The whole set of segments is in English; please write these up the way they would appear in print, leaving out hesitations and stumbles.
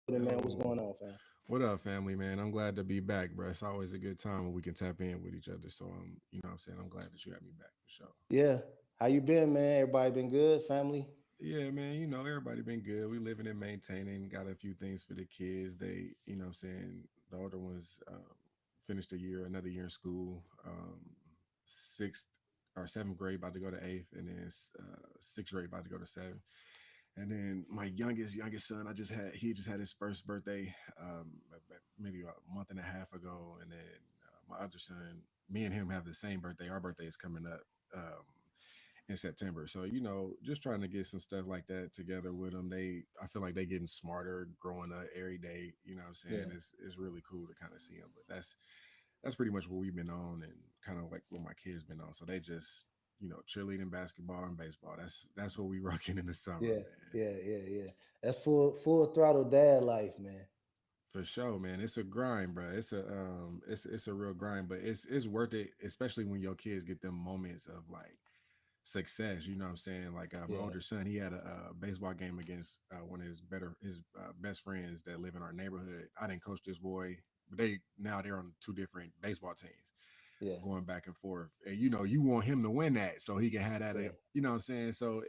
man. What's Yo, going on, fam? what up, family, man? I'm glad to be back, bro. It's always a good time when we can tap in with each other. So, what I'm saying, I'm glad that you had me back for sure. Yeah. How you been, man? Everybody been good? Family? Yeah, man, everybody been good. We living and maintaining, got a few things for the kids. They, I'm saying, the older ones finished a year, another year in school, sixth or seventh grade, about to go to eighth, and then sixth grade, about to go to seventh. And then my youngest son, he just had his first birthday, maybe a month and a half ago. And then my other son, me and him have the same birthday. Our birthday is coming up in September. So just trying to get some stuff like that together with them. I feel like they getting smarter, growing up every day. You know what I'm saying? Yeah. It's really cool to kind of see them. But that's pretty much what we've been on, and kind of like what my kids been on. So they just cheerleading, basketball, and baseball. That's what we rocking in the summer, Yeah. man. Yeah. That's full throttle dad life, man. For sure, man. It's a grind, bro. It's a real grind, but it's worth it, especially when your kids get them moments of like success. You know what I'm saying? Like my Yeah. older son, he had a baseball game against one of his best friends that live in our neighborhood. I didn't coach this boy, but they're on two different baseball teams, Yeah. going back and forth. And you want him to win that so he can have that. Yeah. You know what I'm saying? So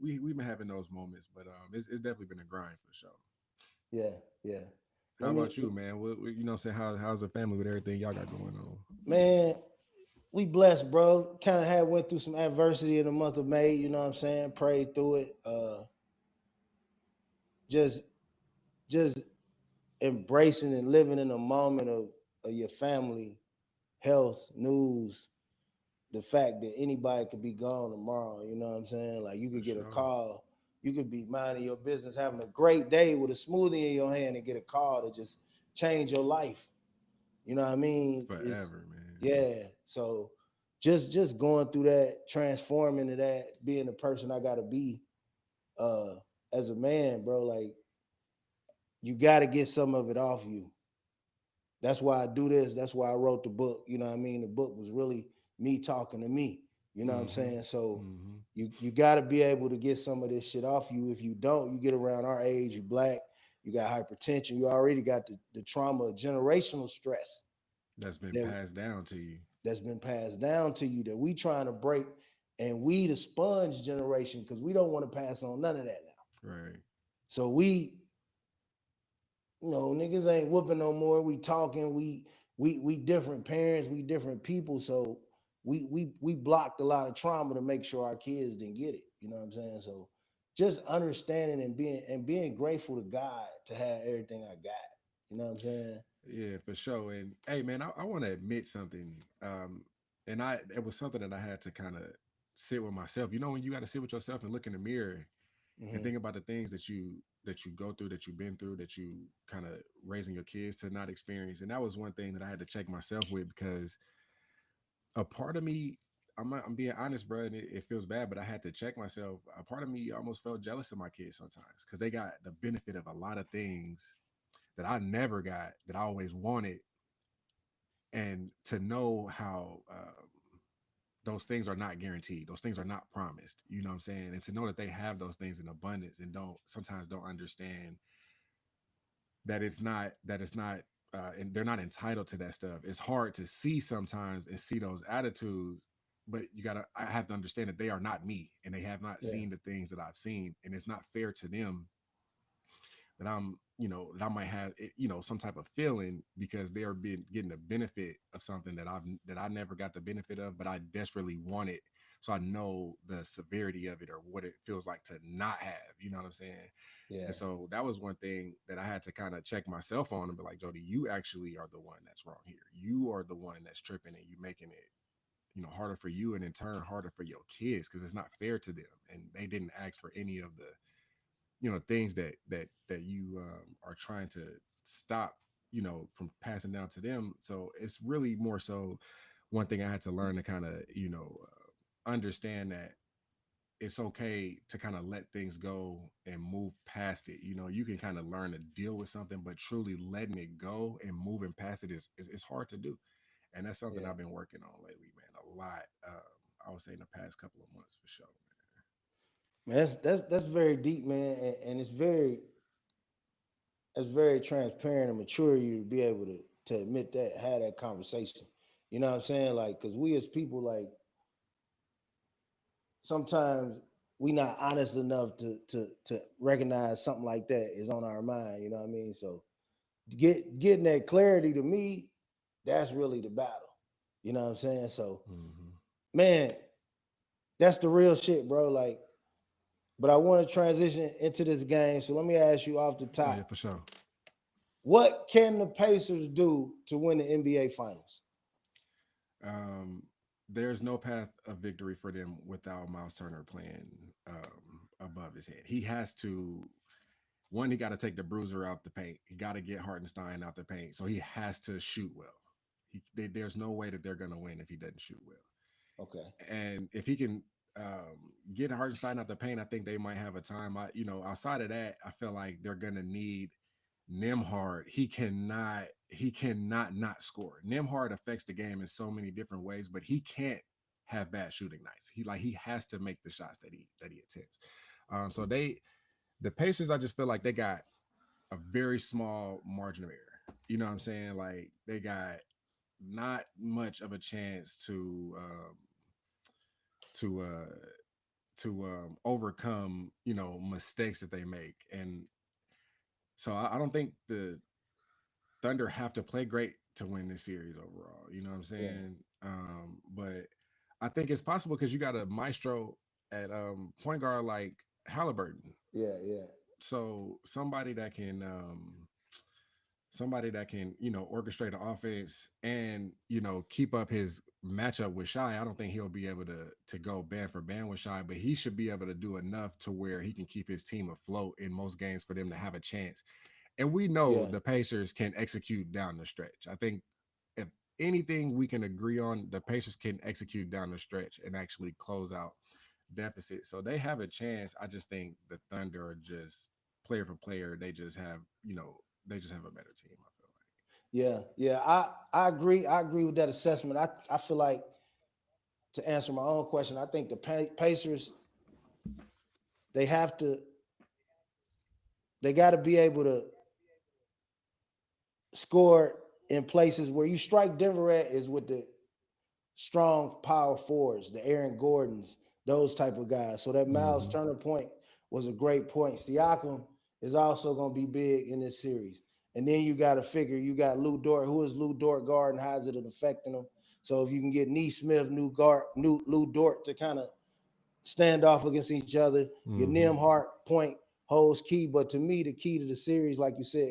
we've been having those moments, but it's definitely been a grind for sure. Yeah. Yeah. How Let me about you, man? You know what I'm saying? How's the family with everything y'all got going on? man, we blessed, bro. Kind of had went through some adversity in the month of May, you know what I'm saying? Prayed through it. Just just embracing and living in a moment of your family, health, news, the fact that anybody could be gone tomorrow. You know what I'm saying? Like you For could get a sure. call, you could be minding your business, having a great day with a smoothie in your hand, and get a call to just change your life. You know what I mean? It's Forever, man. yeah. So just going through that, transforming to that, being the person I gotta be uh as a man, bro. Like you gotta get some of it off you. That's why I do this. That's why I wrote the book. You know what I mean? The book was really me talking to me. You know what I'm Mm-hmm. saying? So Mm-hmm. you got to be able to get some of this shit off you. If you don't, you get around our age, you black, you got hypertension, you already got the trauma of generational stress That's been that passed down to you. that's been passed down to you that we trying to break. And we the sponge generation because we don't want to pass on none of that now. Right. So niggas ain't whooping no more. We talking. We different parents. We different people. So we blocked a lot of trauma to make sure our kids didn't get it. You know what I'm saying? So just understanding and being grateful to God to have everything I got. You know what I'm saying? Yeah, for sure. And hey, man, I want to admit something. And it was something that I had to kind of sit with myself. You know, when you got to sit with yourself and look in the mirror and Hmm. think about the things that you go through, that you've been through, that you kind of raising your kids to not experience. And that was one thing that I had to check myself with, because a part of me, I'm being honest, bro, and it feels bad, but I had to check myself. A part of me almost felt jealous of my kids sometimes, because they got the benefit of a lot of things that I never got, that I always wanted. And to know how those things are not guaranteed, those things are not promised, you know what I'm saying? And to know that they have those things in abundance, and don't understand that it's not and they're not entitled to that stuff. It's hard to see sometimes and see those attitudes, but I have to understand that they are not me, and they have not Yeah, seen the things that I've seen, and it's not fair to them that that I might have, some type of feeling, because they are getting the benefit of something that I never got the benefit of, but I desperately want it. So I know the severity of it, or what it feels like to not have, you know what I'm saying? yeah, And so that was one thing that I had to kind of check myself on and be like, Jody, you actually are the one that's wrong here. You are the one that's tripping, and you making it, harder for you, and in turn harder for your kids, because it's not fair to them, and they didn't ask for any of the things that you are trying to stop, from passing down to them. So it's really more so one thing I had to learn to kind of understand that it's okay to kind of let things go and move past it. You can kind of learn to deal with something, but truly letting it go and moving past it is hard to do. And that's something yeah. I've been working on lately, man, a lot. I would say in the past couple of months, for sure, Man, that's very deep, man, and it's very that's very transparent and mature of you to be able to admit that, have that conversation. You know what I'm saying? Like, cause we as people, like, sometimes we not honest enough to recognize something like that is on our mind. You know what I mean? So getting that clarity to me, that's really the battle. You know what I'm saying? So, Mm-hmm. man, that's the real shit, bro. Like, but I want to transition into this game. So let me ask you off the Oh yeah, top. for sure. What can the Pacers do to win the NBA Finals? Um, there's no path of victory for them without Miles Turner playing above his head. He has to. One, he got to take the bruiser out the paint. He got to get Hartenstein out the paint. So he has to shoot well. There's no way that they're going to win if he doesn't shoot well. Okay. And if he can get Hartenstein out the paint, I think they might have a time. Outside of that, I feel like they're going to need Nimhard. He cannot not score. Nimhard affects the game in so many different ways, but he can't have bad shooting nights. He has to make the shots that he attempts. So the Pacers, I just feel like they got a very small margin of error. You know what I'm saying? Like they got not much of a chance to overcome mistakes that they make, and so I don't think the Thunder have to play great to win this series overall. You know what I'm Yeah. saying? But I think it's possible because you got a maestro at point guard like Halliburton. Yeah. Yeah. So somebody that can orchestrate the offense and keep up his matchup with Shy. I don't think he'll be able to go band for band with Shy, but he should be able to do enough to where he can keep his team afloat in most games for them to have a chance. And we know Yeah. the Pacers can execute down the stretch. I think if anything we can agree on, the Pacers can execute down the stretch and actually close out deficit. So they have a chance. I just think the Thunder are just player for player. They just have a better team, I feel like. Yeah. Yeah. I agree. I agree with that assessment. I feel like, to answer my own question, I think the Pacers, they have to they got to be able to score in places where you strike Denver at is with the strong power forwards, the Aaron Gordons, those type of guys. So that Miles Mm-hmm. Turner point was a great point. Siakam is also going to be big in this series. And then you got to figure you got Lou Dort. Who is Lou Dort guarding? How's it affecting him? So if you can get Neesmith, new Lou Dort to kind of stand off against each other, your Mm-hmm. Nimhart point holds key. But to me, the key to the series, like you said,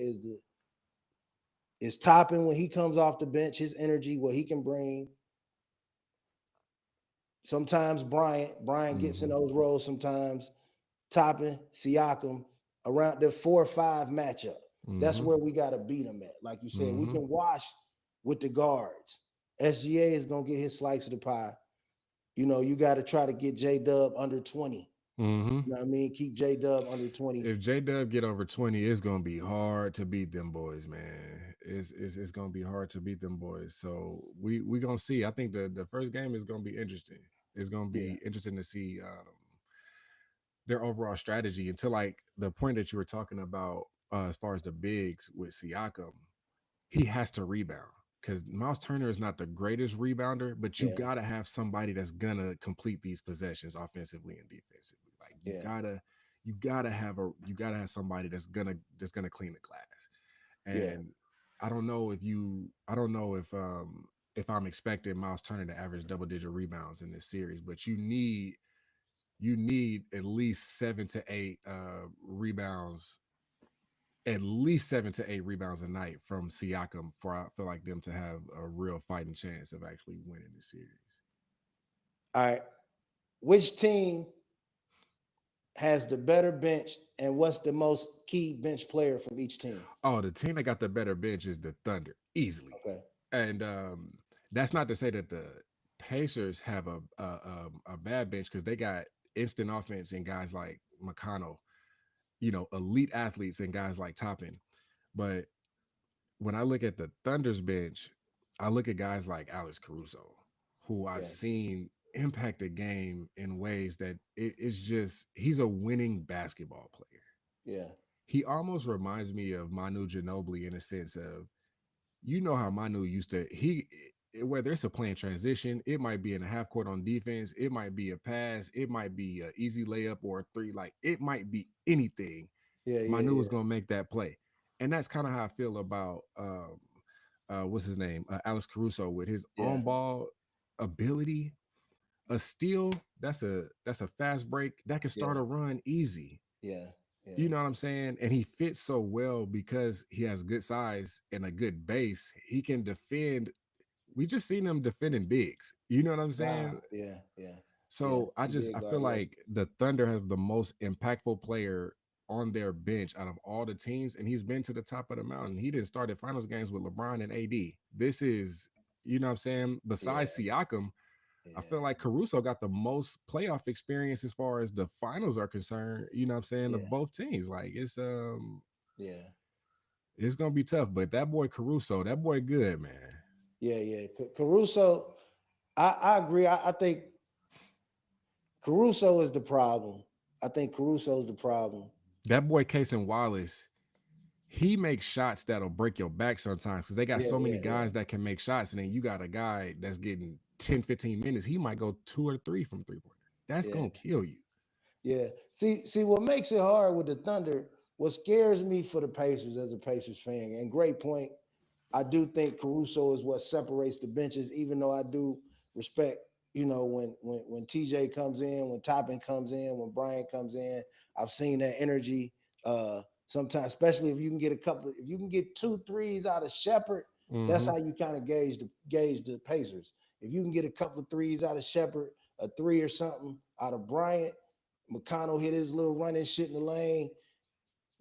is Topping when he comes off the bench, his energy, what he can bring. Sometimes Brian gets in Mm-hmm. those roles. Sometimes Topping, Siakam, around the 4 or 5 matchup. That's Mm-hmm. where we got to beat them at. Like you said, we Mm-hmm. can wash with the guards. SGA is gonna get his slice of the pie. You got to try to get J Dub under 20. Mm-hmm. You know what I mean? Keep J Dub under 20. If J Dub get over 20, it's gonna be hard to beat them boys, man. It's gonna be hard to beat them boys. So we gonna see. I think the first game is gonna be interesting. It's gonna Yeah, be interesting to see their overall strategy until like the point that you were talking about as far as the bigs with Siakam. He has to rebound because Miles Turner is not the greatest rebounder, but you yeah, gotta have somebody that's gonna complete these possessions offensively and defensively. Like you yeah, gotta you gotta have somebody that's gonna clean the glass. yeah, And I don't know if I'm expecting Miles Turner to average double digit rebounds in this series, but you need at least 7 to 8 rebounds a night from Siakam for I feel like them to have a real fighting chance of actually winning the series. All right. Which team has the better bench, and what's the most key bench player from each team? Oh, the team that got the better bench is the Thunder, easily. Okay. And that's not to say that the Pacers have a bad bench because they got instant offense and guys like McConnell, elite athletes and guys like Toppin. But when I look at the Thunder's bench, I look at guys like Alex Caruso, who I've Yeah. seen impact the game in ways that it's just he's a winning basketball player. Yeah. he almost reminds me of Manu Ginobili in a sense of, you know how Manu used to, whether it's a playing transition, it might be in a half court on defense, it might be a pass, it might be an easy layup or a three, like it might be anything. Yeah, yeah, Manu yeah, is gonna make that play, and that's kind of how I feel about what's his name, Alex Caruso, with his yeah, on ball ability. A steal, that's a fast break that can start yeah, a run easy. yeah, yeah, You know what I'm saying? And he fits so well because he has good size and a good base. He can defend. We just seen him defending bigs. You know what I'm wow, saying? yeah, yeah, yeah. So He I did feel guard Jokic. like the Thunder has the most impactful player on their bench out of all the teams, and he's been to the top of the mountain. He didn't start at finals games with LeBron and AD. This is, you know what I'm saying? Yeah, Besides Siakam, I feel yeah, like Caruso got the most playoff experience as far as the finals are concerned, you know what I'm saying, of yeah, both teams. Like yeah, it's gonna be tough, but that boy Caruso, that boy good, man. yeah, yeah. Caruso, I agree. I think Caruso is the problem. I think Caruso is the problem. That boy Casey Wallace, he makes shots that'll break your back sometimes because they got Yeah, so many yeah, yeah, guys that can make shots, and then you got a guy that's getting 10, 15 minutes. He might go 2 or 3 from 3 pointer. That's yeah, gonna kill you. yeah. See, what makes it hard with the Thunder, what scares me for the Pacers as a Pacers fan, and great point. I do think Caruso is what separates the benches, even though I do respect, when TJ comes in, when Toppin comes in, when Brian comes in, I've seen that energy. Sometimes, especially if you can get if you can get two threes out of Shepard, that's Mm-hmm. how you kind of gauge the Pacers. If you can get a couple of threes out of Shepard, a three or something out of Bryant, McConnell hit his little running shit in the lane,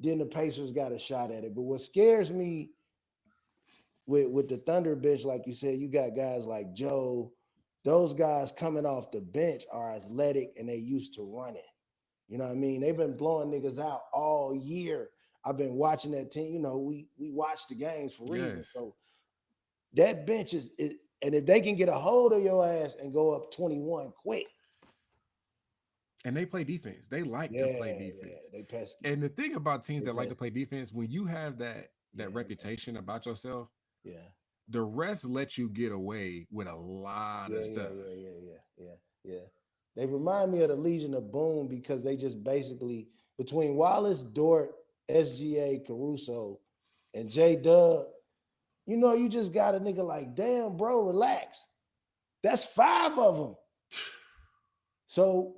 then the Pacers got a shot at it. But what scares me with the Thunder bench, like you said, you got guys like Joe. Those guys coming off the bench are athletic and they used to running. You know what I mean? They've been blowing niggas out all year. I've been watching that team. We watch the games for reasons. Yes. So that bench and if they can get a hold of your ass and go up 21 quick, And they play defense. They like to yeah, play yeah, defense. they pesky. And the thing about teams They that like to pesky. play defense, when you have that Yeah, reputation about yourself, yeah. the refs let you get away with a lot of Yeah, yeah, stuff. yeah, yeah, yeah, yeah, yeah. They remind me of the Legion of Boom because they just basically between Wallace, Dort, SGA, Caruso, and J Dub, you just got a nigga like, damn, bro, relax. That's five of them. So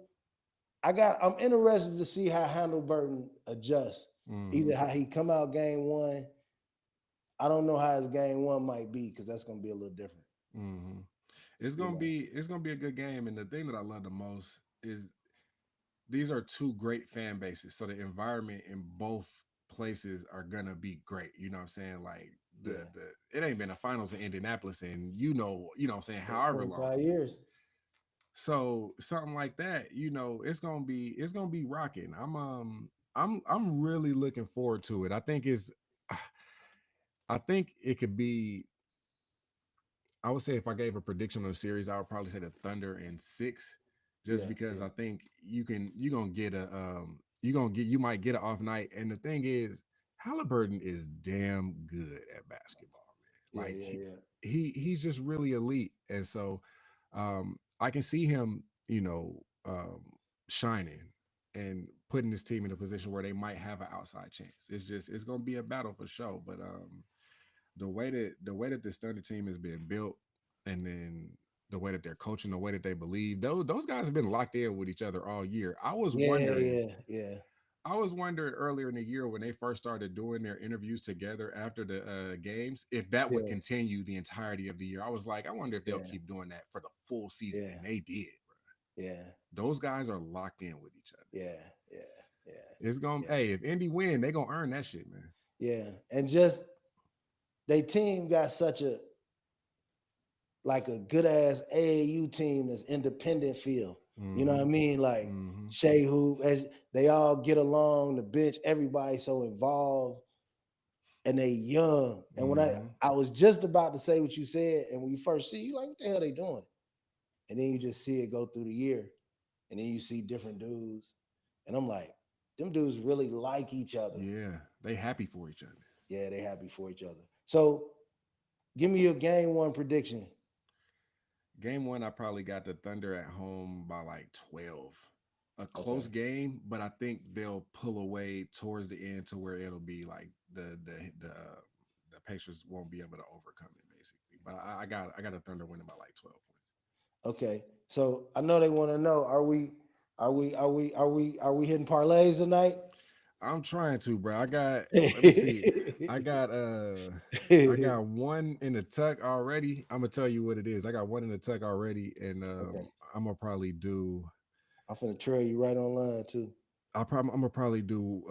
I'm interested to see how Handleburton adjusts. Mm-hmm. Either how he come out game one. I don't know how his game one might be because that's gonna be a little different. Mm-hmm. You know. It's gonna be a good game. And the thing that I love the most is these are two great fan bases. So the environment in both places are gonna be great. You know what I'm saying? Like Yeah. it ain't been a finals in Indianapolis and you know what I'm saying, Yeah, however long. 25 years. So something like that, it's gonna be rocking. I'm really looking forward to it. I think it could be, I would say if I gave a prediction on the series, I would probably say the Thunder in 6, just Yeah, because yeah, I think you're gonna get you might get an off night. And the thing is, Halliburton is damn good at basketball, man. yeah, Like yeah, yeah. he's just really elite. And so I can see him, shining and putting this team in a position where they might have an outside chance. It's gonna be a battle for sure. But the way that this Thunder team has been built, and then the way that they're coaching, the way that they believe, those guys have been locked in with each other all year. Yeah, yeah, yeah, I was wondering earlier in the year when they first started doing their interviews together after the games, if that would yeah, continue the entirety of the year. I was like, I wonder if they'll yeah, keep doing that for the full season, yeah, and they did. yeah, Those guys are locked in with each other. yeah, yeah, yeah, It's gonna, yeah, hey, if Indy win, they gonna earn that shit, man. yeah. And just they team got such a like a good ass AAU team that's independent feel. You know what Mm-hmm. I mean? Like Mm-hmm. Shea Hoop, as they all get along, the bench, everybody so involved and they young. And when I Mm-hmm. I was just about to say what you said, and when you first see, you like, what the hell they doing? And then you just see it go through the year, and then you see different dudes, and I'm like, them dudes really like each other. Yeah, they happy for each other. Yeah, they happy for each other. So give me your game one prediction. Game one, I probably got the Thunder at home by like 12. A close Okay. game, but I think they'll pull away towards the end to where it'll be like the Pacers won't be able to overcome it basically. But I got a Thunder winning by like 12 points. Okay. So I know they want to know, are we hitting parlays tonight? I'm trying to, bro. Let me see. I got I got one in the tuck already. I'm gonna tell you what it is. I got one in the tuck already, and Okay. I'm gonna probably do. I'm finna trail you right online too. I'm gonna probably do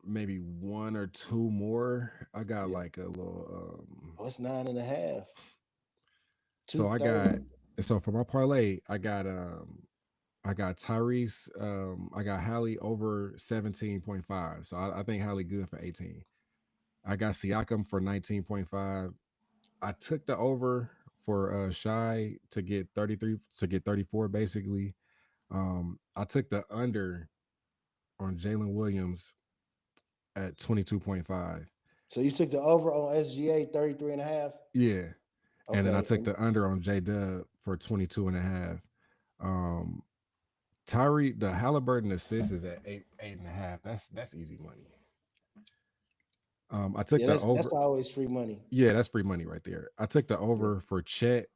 maybe one or two more. I got Yeah. like a little Oh, it's 9.5. so I 230. got so for my parlay, I got Tyrese, I got Hallie over 17.5. So I think Hallie good for 18. I got Siakam for 19.5. I took the over for Shy to get 33 to get 34 basically. I took the under on Jalen Williams at 22.5. So you took the over on SGA 33 and a half. Yeah. And then I Okay. took the under on J Dub for 22 and a half. Um Tyree, the Halliburton assist is at eight and a half. That's easy money. I took Yeah, the that's over. always free money. Yeah, that's free money right there. I took the Yeah. over for Chet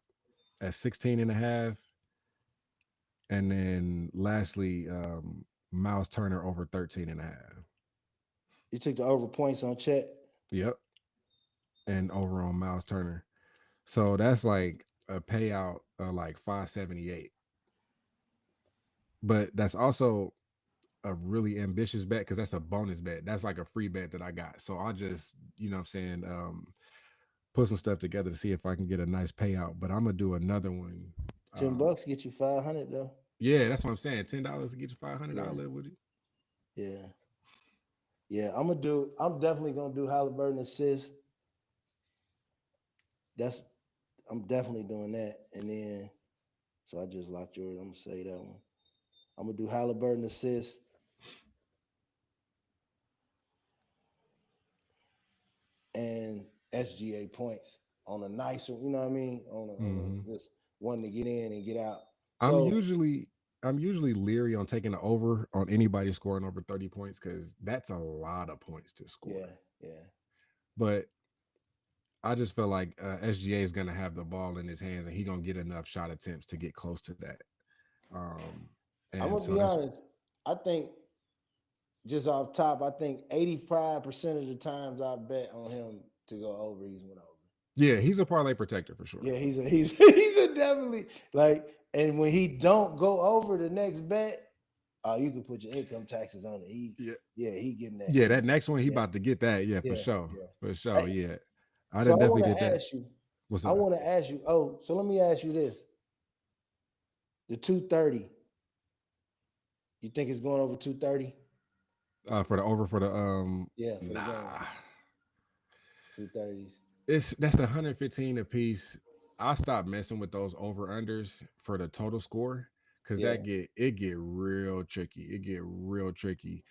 at 16 and a half. And then lastly, Miles Turner over 13 and a half. You took the over points on Chet. Yep. And over on Miles Turner. So that's like a payout of like 578. But that's also a really ambitious bet because that's a bonus bet. That's like a free bet that I got. So I'll just, what I'm saying, put some stuff together to see if I can get a nice payout. But I'm gonna do another one. Um, $10 get you 500 though. yeah, that's what I'm saying. $10 to get you 500. I'll Yeah. live with it. Yeah. Yeah. I'm definitely gonna do Halliburton assist. That's I'm definitely doing that. And then so I just locked yours. I'm gonna say that one. I'm gonna do Halliburton assist and SGA points on a nicer, you know what I mean? On Hmm. a just one to get in and get out. I'm So usually I'm usually leery on taking the over on anybody scoring over 30 points because that's a lot of points to yeah, score. yeah. But I just feel like SGA is gonna have the ball in his hands and he gonna get enough shot attempts to get close to that. Um, I'm and gonna so be that's honest. I think just off top, I think 85% of the times I bet on him to go over, he's went over. yeah, he's a parlay protector for sure. Yeah, he's a definitely like, and when he don't go over the next bet, you can put your income taxes on it. Yeah, He getting that. yeah. That next one he Yeah, about to get that. Yeah, yeah, yeah. for sure. Hey, Yeah, I so done I want definitely to did that. ask you. What's I up? want to ask you. Oh, so let me ask you this: the 230. You think it's going over 230? For the over for the Yeah, for the game. nah, 230s. that's 115 a piece. I stopped messing with those over unders for the total score because Yeah, it get real tricky. It get real tricky.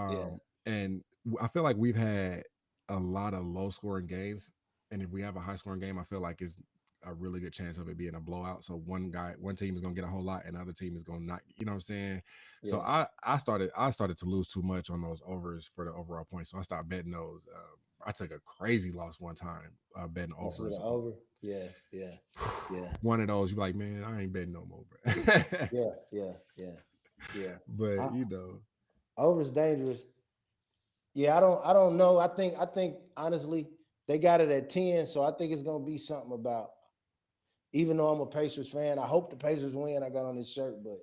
yeah, And I feel like we've had a lot of low scoring games, and if we have a high scoring game, I feel like it's a really good chance of it being a blowout. So one team is gonna get a whole lot, and the other team is gonna not. You know what I'm saying? So yeah. I started to lose too much on those overs for the overall points, so I stopped betting those. I took a crazy loss one time betting That's with overs an on. over. Yeah, yeah, yeah, One of those, you're like, man, I ain't betting no more, bro. yeah, yeah, yeah, yeah. But I, you know, over's dangerous. Yeah, I don't know. I think honestly they got it at 10, so I think it's gonna be something about. Even though I'm a Pacers fan, I hope the Pacers win. I got on this shirt, but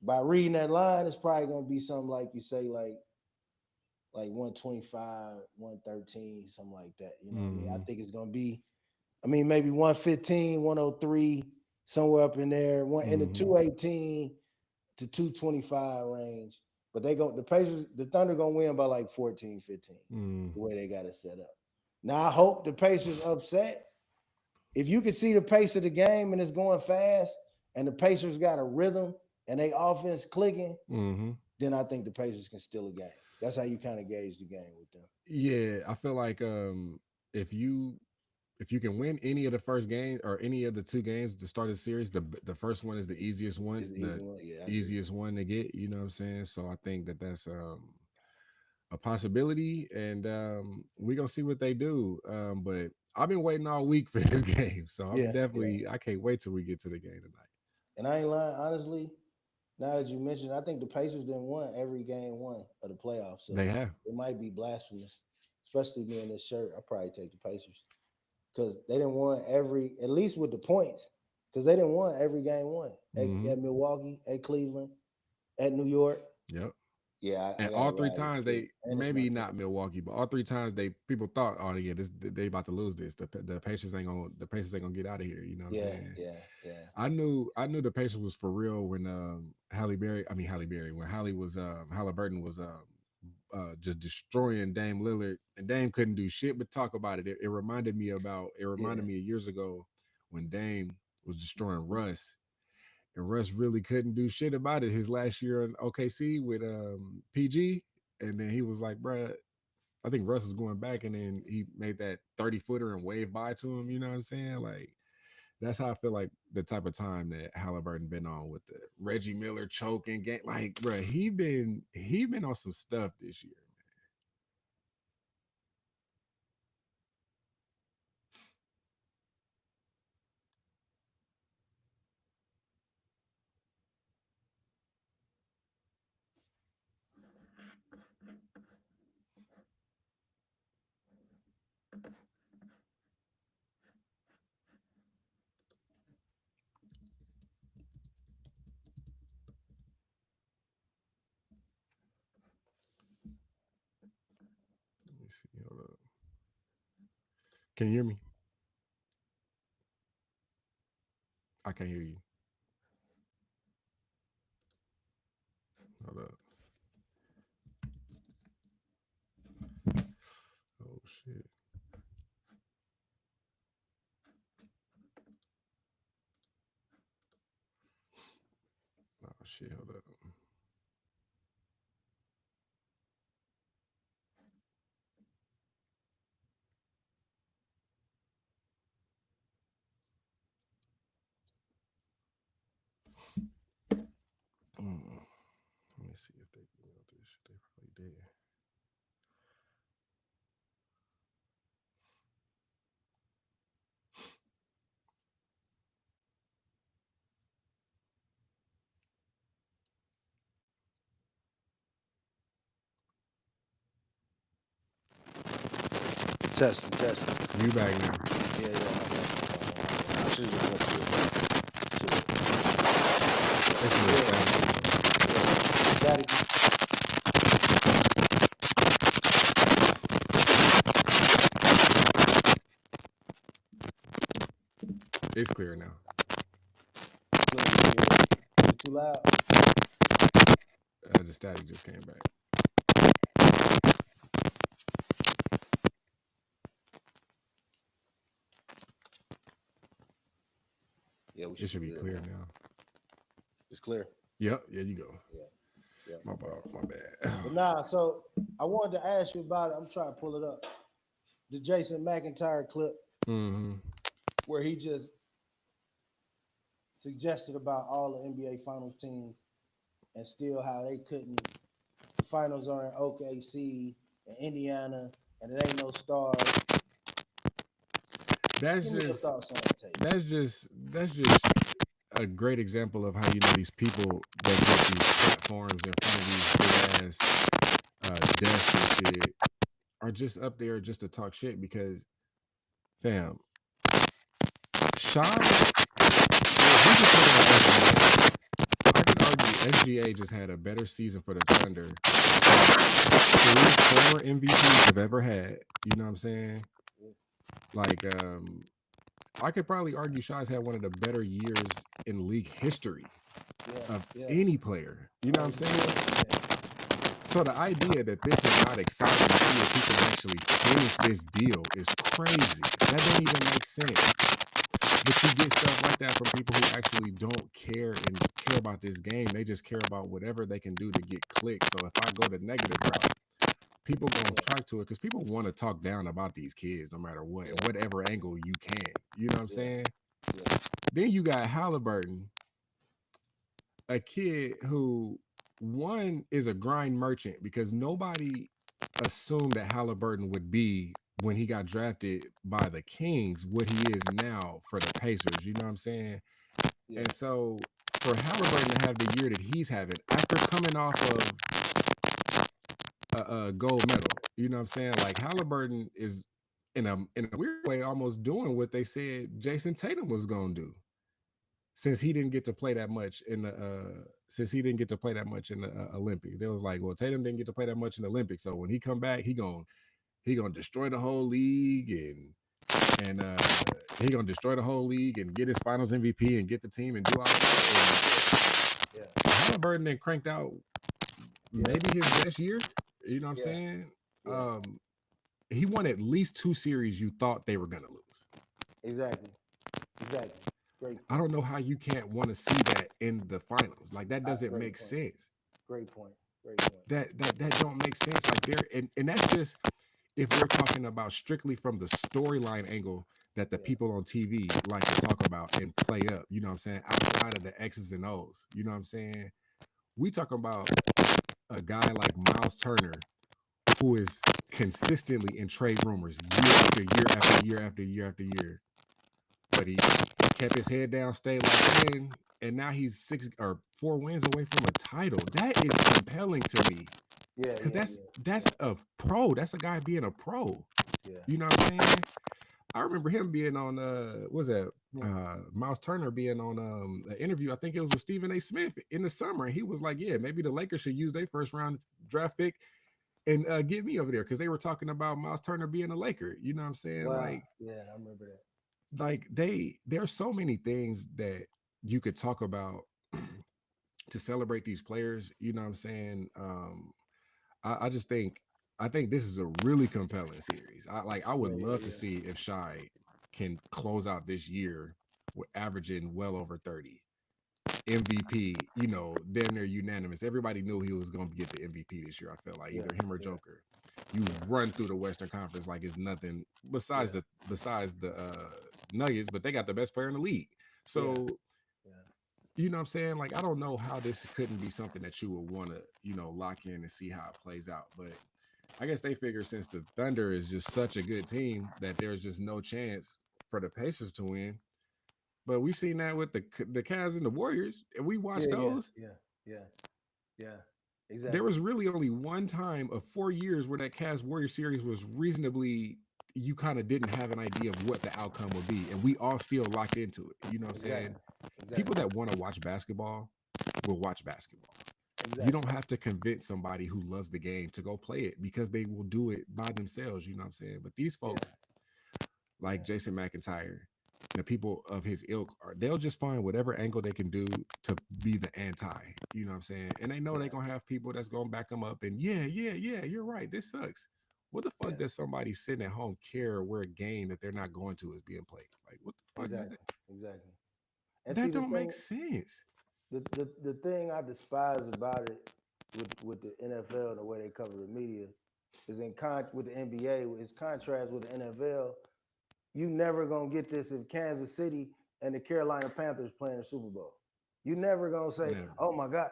by reading that line, it's probably gonna be something like you say, like 125, 113, something like that. You know what I mean? I mhm, think it's gonna be, maybe 115, 103, somewhere up in there, one in the mhm, 218 to 225 range. But the Thunder gonna win by like 14, 15, mhm, the way they got it set up. Now I hope the Pacers upset. If you can see the pace of the game and it's going fast, and the Pacers got a rhythm and they offense clicking, mhm. then I think the Pacers can steal a game. That's how you kind of gauge the game with them. Yeah, I feel like if you can win any of the first game or any of the two games to start a series, the first one is the easiest one, easiest one to get. You know what I'm saying? So I think that's a possibility, and we're gonna see what they do. But I've been waiting all week for this game, so I can't wait till we get to the game tonight. And I ain't lying, honestly. Now that you mentioned, I think the Pacers didn't won every game one of the playoffs. So they have. It might be blasphemous, especially me in this shirt. I probably take the Pacers because they didn't won at least with the points, because they didn't won every game one at Milwaukee, at Cleveland, at New York. Yep. Yeah, and all three times maybe not Milwaukee, but all three times people thought, oh yeah, they about to lose this. The Pacers ain't gonna get out of here. You know what I'm saying? Yeah. I knew the Pacers was for real when when Halliburton was just destroying Dame Lillard, and Dame couldn't do shit but talk about it. It reminded me of years ago when Dame was destroying Russ. And Russ really couldn't do shit about it his last year in OKC with PG. And then he was like, bruh, I think Russ was going back, and then he made that 30-footer and waved by to him. You know what I'm saying? Like, that's how I feel like the type of time that Halliburton been on with the Reggie Miller choking game. Like, bruh, he been on some stuff this year. Hold up. Can you hear me? I can't hear you. Hold up. Oh shit. Oh shit, hold up. Let me see if they emailed this. They probably did. Testing. You back now? Yeah. I should just went to it. It's clear now. Is it too loud? The static just came back. Yeah, it should be clear now. It's clear. Yep. Yeah, you go. Yeah. My bad. But nah, so I wanted to ask you about it. I'm trying to pull it up. The Jason McIntyre clip, where he just suggested about all the NBA Finals teams and still how they couldn't. The finals are in OKC and Indiana, and it ain't no stars. That's just a great example of how these people that get these platforms in front of these big ass desks and shit are just up there just to talk shit. Because, fam, Shy, I can argue SGA just had a better season for the Thunder. 3 former MVPs have ever had. You know what I'm saying? Like, I could probably argue Shai's had one of the better years in league history of any player. You know what I'm saying? So the idea that this is not exciting to see if he can actually finish this deal is crazy. That doesn't even make sense. But you get stuff like that from people who actually don't care about this game. They just care about whatever they can do to get clicks. So if I go the negative route, people gonna Yeah, track to it because people want to talk down about these kids no matter what, yeah, whatever angle you can. You know what I'm yeah, saying? yeah, Then you got Halliburton, a kid who one is a grind merchant because nobody assumed that Halliburton would be when he got drafted by the Kings what he is now for the Pacers. You know what I'm saying? yeah, And so for Halliburton to have the year that he's having after coming off of a gold medal, you know what I'm saying? Like Halliburton is in a weird way almost doing what they said Jason Tatum was gonna do since he didn't get to play that much in the Olympics. They was like, well, Tatum didn't get to play that much in the Olympics, so when he come back, he gonna destroy the whole league and he gonna destroy the whole league and get his Finals MVP and get the team and do all that. yeah, And Halliburton then cranked out yeah, maybe his best year. You know what I'm yeah, saying? yeah. He won at least 2 series you thought they were gonna lose. Exactly, exactly. Great I point. don't know how you can't want to see that in the finals. Like that doesn't Great make point. sense. Great point. Great point. That don't make sense. Like there, and that's just if we're talking about strictly from the storyline angle that the Yeah, people on TV like to talk about and play up. You know what I'm saying? Outside of the X's and O's. You know what I'm saying? We talking about a guy like Miles Turner who is consistently in trade rumors year after year after year after year after year. But he kept his head down, stayed locked in, and now he's 6 or 4 wins away from a title. That is compelling to me yeah, because yeah, that's yeah, that's a pro. That's a guy being a pro. yeah, You know what I'm saying? I remember him being on what was that yeah. Miles Turner being on an interview. I think it was with Stephen A. Smith in the summer. He was like, "Yeah, maybe the Lakers should use their first round draft pick and get me over there," because they were talking about Miles Turner being a Laker. You know what I'm saying? Wow. Yeah, I remember that. Like there's so many things that you could talk about to celebrate these players. You know what I'm saying? I just think I think this is a really compelling series. I would Yeah, yeah, love to yeah. see if Shy can close out this year with averaging well over 30. MVP, damn near unanimous. Everybody knew he was going to get the MVP this year. I felt like Yeah, either him or yeah, Joker. You yeah, run through the Western Conference like it's nothing yeah, besides the Nuggets, but they got the best player in the league. yeah, So yeah, you know what I'm saying? Like, I don't know how this couldn't be something that you would want to, lock in and see how it plays out. But I guess they figure since the Thunder is just such a good team that there's just no chance for the Pacers to win. But we seen that with the Cavs and the Warriors, and we watched yeah, yeah, those. yeah, yeah, yeah. There Exactly. was really only one time of 4 years where that Cavs Warrior series was reasonably you kind of didn't have an idea of what the outcome would be, and we all still locked into it. You know what I'm saying? Exactly. People Exactly. that want to watch basketball will watch basketball. You don't Exactly. have to convince somebody who loves the game to go play it because they will do it by themselves. You know what I'm saying? But these Yeah, folks like yeah, Jason McIntyre, the people of his ilk, they'll just find whatever angle they can do to be the anti. You know what I'm saying? And they know they're yeah, gonna have people that's gonna back them up. And yeah, you're right. This sucks. What the fuck yeah. does somebody sitting at home care where a game that they're not going to is being played? Like, what the fuck is that? Exactly. Exactly. And see That the don't make thing, sense. the thing I despise about it with the NFL and the way they cover the media is with the NBA, with its contrast with the NFL. You never gonna get this if Kansas City and the Carolina Panthers playing the Super Bowl. You never gonna say, Never. "Oh my God,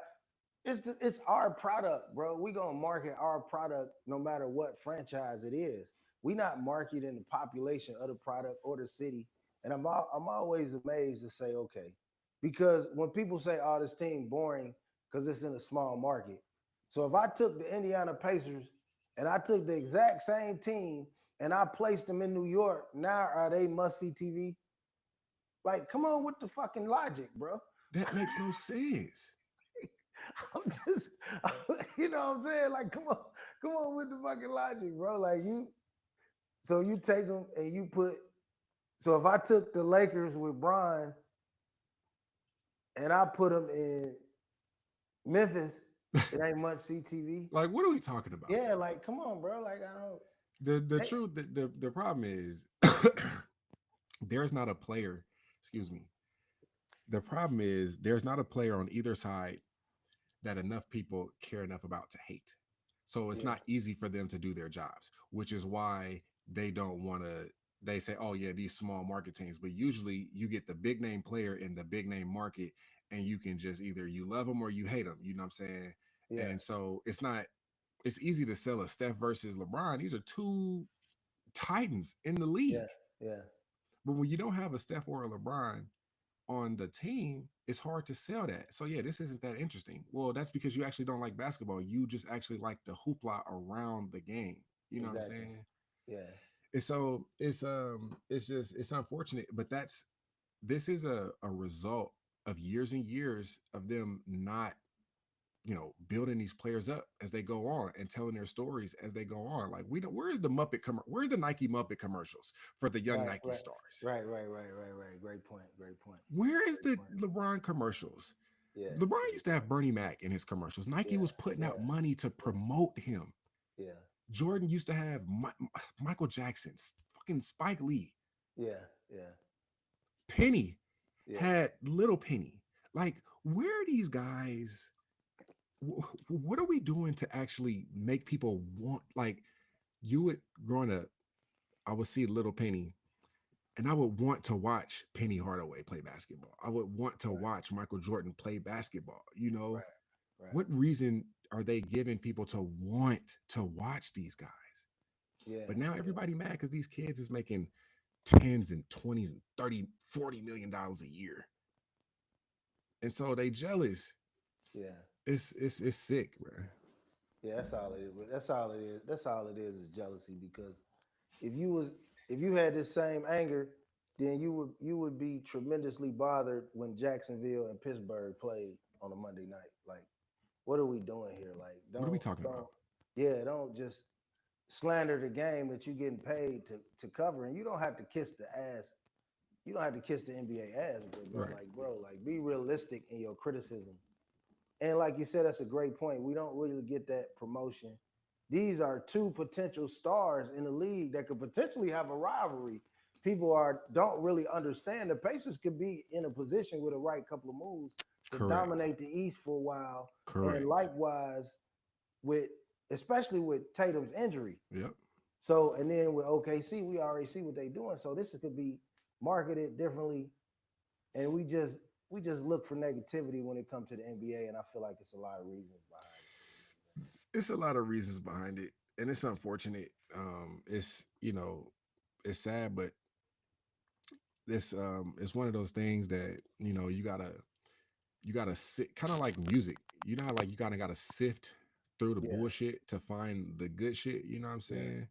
it's our product, bro. We gonna market our product no matter what franchise it is. We not marketing the population of the product or the city." And I'm always amazed to say, okay, because when people say, "Oh, this team boring," because it's in a small market. So if I took the Indiana Pacers and I took the exact same team and I placed them in New York, now are they must see TV? Like, come on with the fucking logic, bro. That makes no sense. I'm just, you know what I'm saying? Like, come on with the fucking logic, bro. Like so you take them and you put. So if I took the Lakers with Bron and I put them in Memphis, it ain't much CTV. Like, what are we talking about? Yeah, like, come on, bro. Like, I don't. The Hey, truth, the problem is there's not a player excuse me, the problem is there's not a player on either side that enough people care enough about to hate. So it's Yeah, not easy for them to do their jobs, which is why they don't want to. They say, oh, yeah, these small market teams. But usually you get the big name player in the big name market, and you can just either you love them or you hate them. You know what I'm saying? yeah, And so it's not, it's easy to sell a Steph versus LeBron. These are two titans in the yeah, league. yeah. But when you don't have a Steph or a LeBron on the team, it's hard to sell that. So yeah, this isn't that interesting. Well, that's because you actually don't like basketball. You just actually like the hoopla around the game. You know what I'm Exactly. saying? Yeah, And so it's just it's unfortunate, but that's this is a result of years and years of them not, you know, building these players up as they go on and telling their stories as they go on. Like we don't, where's the where's the Nike Muppet commercials for the young right, Nike right, stars? right. Great point. Great point. Where is Great the point. LeBron commercials? Yeah, LeBron used to have Bernie Mac in his commercials. Nike yeah, was putting yeah, out money to yeah, promote him. yeah, Jordan used to have Michael Jackson, fucking Spike Lee. yeah, yeah, Penny yeah. had Little Penny. Like, where are these guys? What are we doing to actually make people want? Like, you would growing up, I would see Little Penny, and I would want to watch Penny Hardaway play basketball. I would want to Right, watch Michael Jordan play basketball. You know, right, right. what reason are they giving people to want to watch these guys? Yeah, But now yeah, everybody mad because these kids is making tens and 20s and 30, $40 million a year. And so they jealous. yeah. It's sick, bro. Yeah, that's all it is. That's all it is. That's all it is jealousy. Because if you was if you had this same anger, then you would be tremendously bothered when Jacksonville and Pittsburgh played on a Monday night. Like, what are we doing here? Like, What are we don't talking about? don't yeah, don't just slander the game that you're getting paid to cover, and you don't have to kiss the ass. You don't have to kiss the NBA ass, Right. bro, like be realistic in your criticism. And like you said, that's a great point. We don't really get that promotion. These are two potential stars in the league that could potentially have a rivalry. People are don't really understand the Pacers could be in a position with a right couple of moves to Correct. dominate the East for a while. And Correct. likewise with especially with Tatum's injury. Yep. So and then with OKC, we already see what they're doing. So this could be marketed differently, and we just look for negativity when it comes to the NBA, and I feel like it's a lot of reasons behind It's a lot of reasons behind it. And it's unfortunate. It's, you know, it's sad, but this it's one of those things that, you know, you gotta sit kind of like music. You know how like you kind of gotta sift through the it. Yeah, bullshit to find the good shit, you know what I'm yeah, saying?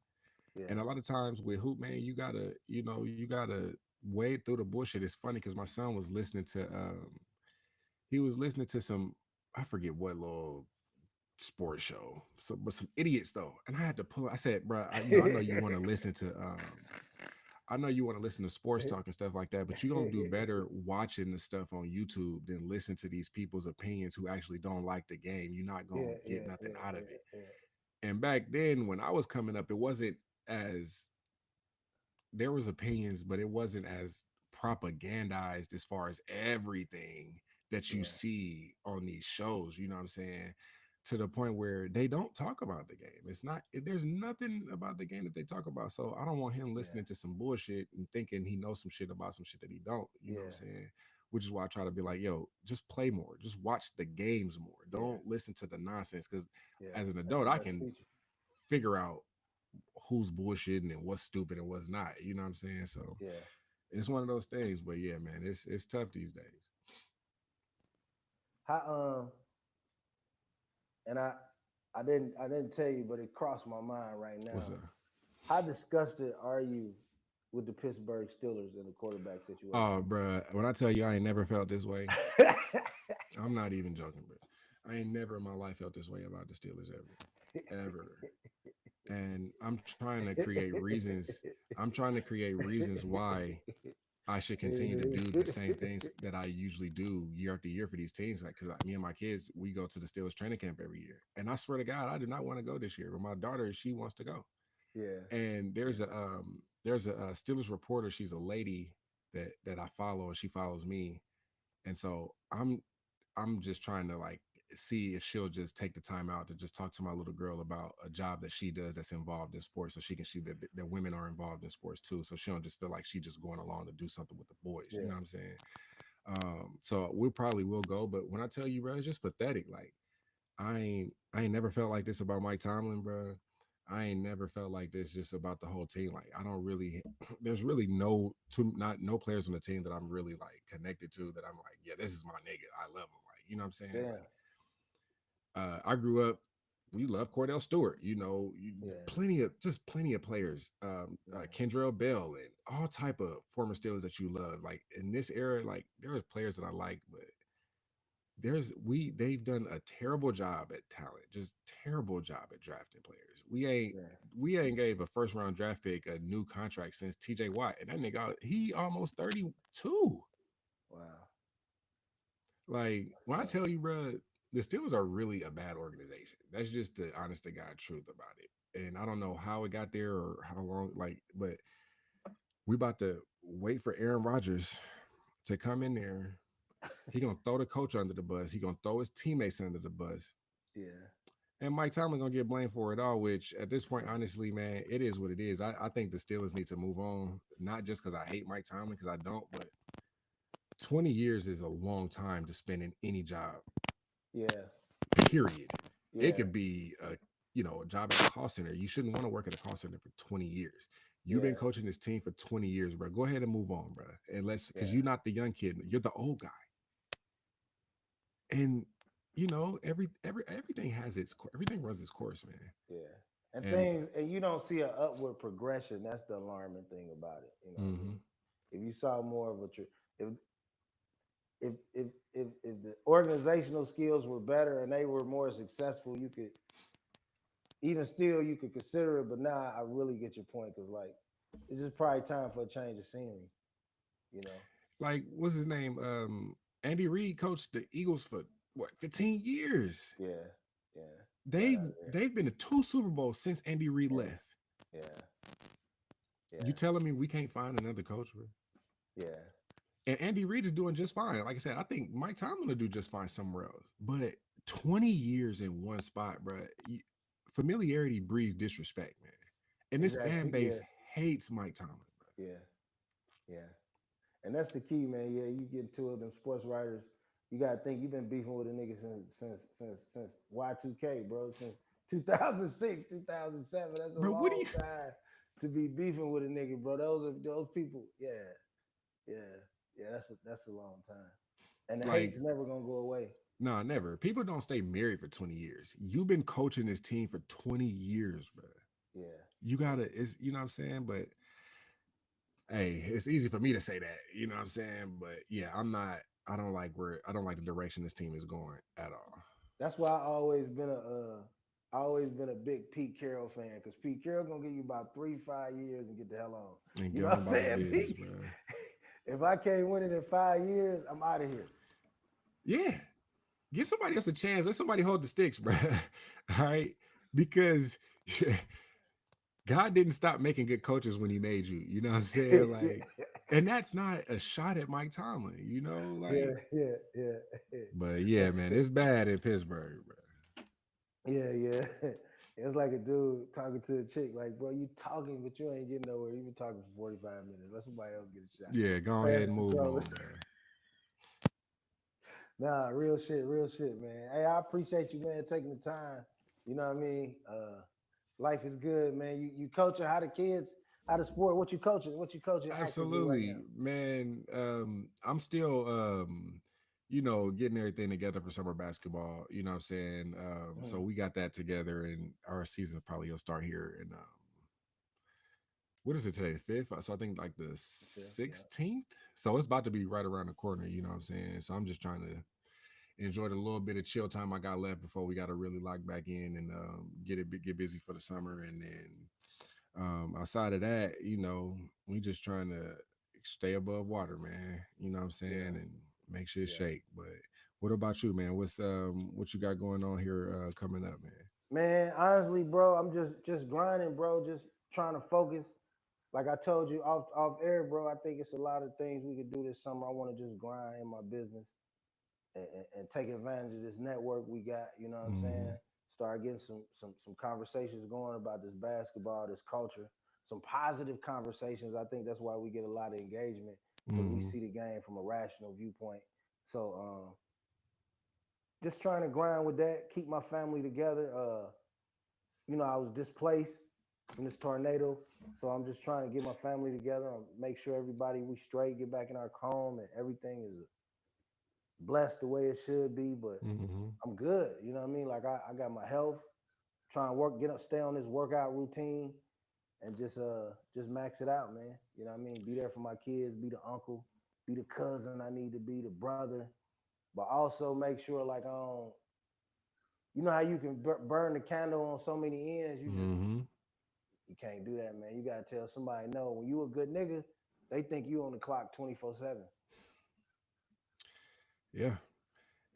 yeah, And a lot of times with Hoop Man, you gotta, you know, you gotta wade through the bullshit. It's funny because my son was listening to he was listening to some, I forget what little sports show. So but some idiots though. And I had to pull I said, bro, I know you want to listen to I know you want to listen to sports talk and stuff like that, but you're gonna do better watching the stuff on YouTube than listen to these people's opinions who actually don't like the game. You're not gonna yeah, get yeah, nothing yeah, out of yeah, it. yeah, And back then, when I was coming up, it wasn't as there was opinions, but it wasn't as propagandized as far as everything that you yeah, see on these shows. You know what I'm saying? To the point where they don't talk about the game. It's not there's nothing about the game that they talk about. So I don't want him yeah, listening to some bullshit and thinking he knows some shit about some shit that he don't. You know what I'm yeah, saying? Which is why I try to be like, yo, just play more, just watch the games more. yeah, Don't listen to the nonsense. Cause yeah. as an That's the adult, I best can feature. figure out who's bullshitting and what's stupid and what's not. You know what I'm saying? So Yeah. it's one of those things. But yeah, man, it's tough these days. How and I didn't tell you, but it crossed my mind right What's now. up? How disgusted are you with the Pittsburgh Steelers in the quarterback situation? Oh, bruh, when I tell you I ain't never felt this way, I'm not even joking, bro. I ain't never in my life felt this way about the Steelers ever, ever. And I'm trying to create reasons. I'm trying to create reasons why I should continue to do the same things that I usually do year after year for these teams. Like, because me and my kids, we go to the Steelers training camp every year, and I swear to God, I do not want to go this year. But my daughter, she wants to go. Yeah, And there's a Steelers reporter. She's a lady. that I follow and she follows me. And so I'm just trying to like see if she'll just take the time out to just talk to my little girl about a job that she does that's involved in sports, so she can see that women are involved in sports too, so she don't just feel like she just going along to do something with the boys. You Yeah. know what I'm saying? So we probably will go, but when I tell you, bro, it's just pathetic. Like I ain't never felt like this about Mike Tomlin, bro. I ain't never felt like this just about the whole team. Like I don't really, there's really no players on the team that I'm really like connected to that I'm like, yeah, this is my nigga. I love him. Like, you know what I'm saying? Damn. Like, I grew up. We love Cordell Stewart. You know, Yeah. plenty of players. Yeah. Kendrell Bell and all type of former Steelers that you love. Like in this era, like there was players that I like, but they've done a terrible job at talent, just terrible job at drafting players. Yeah. We ain't gave a first round draft pick a new contract since TJ Watt, and that nigga he almost 32. Wow. Like That's when I tough. tell you, bro, the Steelers are really a bad organization. That's just the honest to God truth about it. And I don't know how it got there or how long, like, but we about to wait for Aaron Rodgers to come in there. He gonna throw the coach under the bus. He gonna throw his teammates under the bus. Yeah. And Mike Tomlin gonna get blamed for it all, which at this point, honestly, man, it is what it is. I think the Steelers need to move on, not just because I hate Mike Tomlin, because I don't, but 20 years is a long time to spend in any job, Yeah. period. It Yeah. could be a job at a call center. You shouldn't want to work at a call center for 20 years. You've been Yeah. coaching this team for 20 years, bro. Go ahead and move on, bro. And because Yeah. you're not the young kid, you're the old guy. And everything has everything runs its course, man. Yeah. And And things, and you don't see an upward progression. That's the alarming thing about it. You know what I mhm. mean? If you saw more of a if if the organizational skills were better and they were more successful, you could even still you could consider it. But now I really get your point because like it's just probably time for a change of scenery. You know? Like what's his name? Andy Reid coached the Eagles for what 15 years. Yeah. Yeah. Got They've out of there. they've been to two Super Bowls since Andy Reid Yeah. left. Yeah. You Yeah. telling me we can't find another coach, bro? Yeah. And Andy Reid is doing just fine. Like I said, I think Mike Tomlin will do just fine somewhere else. But 20 years in one spot, bro. Familiarity breeds disrespect, man. And this fan Exactly. base Yeah. hates Mike Tomlin, bro. Yeah. Yeah. And that's the key, man. Yeah, you get to it, them sports writers. You gotta think you've been beefing with a nigga since Y2K, bro. Since 2006, 2007. That's a Bro, what do you long time to be beefing with a nigga, bro. Those people. Yeah, yeah, yeah. That's a long time. And the like? hate's never gonna go away. Nah, never. People don't stay married for 20 years. You've been coaching this team for 20 years, bro. Yeah, You yeah, gotta, it's you know what I'm saying? But hey, it's easy for me to say that, you know what I'm saying? But yeah, I don't like the direction this team is going at all. that's why I always been a big Pete Carroll fan because Pete Carroll gonna give you about 3 5 years and get the hell on. And You get know on what I'm about his saying? business, Pete, bro. if I can't win it in 5 years, I'm out of here. Yeah. Give somebody else a chance. Let somebody hold the sticks, bro. All right. Because God didn't stop making good coaches when he made you. You know what I'm saying? Like, and that's not a shot at Mike Tomlin, Yeah, like, yeah, yeah, but yeah, man, it's bad in Pittsburgh, bro. yeah, yeah. It's like a dude talking to a chick, like, bro, you talking, but you ain't getting nowhere. You been talking for 45 minutes. Let somebody else get a shot. Yeah, go ahead Pass and the move controller. on, bro. Nah, real shit, man. Hey, I appreciate you, man, taking the time. You know what I mean? Life is good, man. You coaching how the kids, how the sport, what you coaching actively right Absolutely, now. man. I'm still getting everything together for summer basketball. You know what I'm saying? So Mhm. we got that together and our season probably will start here in what is it today? The 5th. So I think like the Yeah, yeah, 16th. So it's about to be right around the corner, you know what I'm saying? So I'm just trying to enjoy the little bit of chill time I got left before we got to really lock back in and get busy for the summer. And then outside of that, we just trying to stay above water, man. You know what I'm saying? yeah, And make sure it yeah. shake. But what about you, man? What you got going on here coming up, man? Man, honestly, bro, I'm just grinding, bro. Just trying to focus. like I told you off air, bro. I think it's a lot of things we could do this summer. I want to just grind in my business and take advantage of this network we got. You know what I'm Mm-hmm. saying? Start getting some conversations going about this basketball, this culture, some positive conversations. I think that's why we get a lot of engagement because we Mm-hmm. see the game from a rational viewpoint. So just trying to grind with that, keep my family together. I was displaced from this tornado, so I'm just trying to get my family together and make sure everybody we straight, get back in our home, and everything is blessed the way it should be. But Mm-hmm. I'm good. You know what I mean? Like I got my health, trying to work, get up, stay on this workout routine, and just max it out, man. You know what I mean? Be there for my kids, be the uncle, be the cousin I need to be, the brother, but also make sure like I don't. You know how you can burn the candle on so many ends. Mm-hmm. You can't do that, man. You gotta tell somebody no. When you a good nigga, they think you on the clock 24/7. Yeah.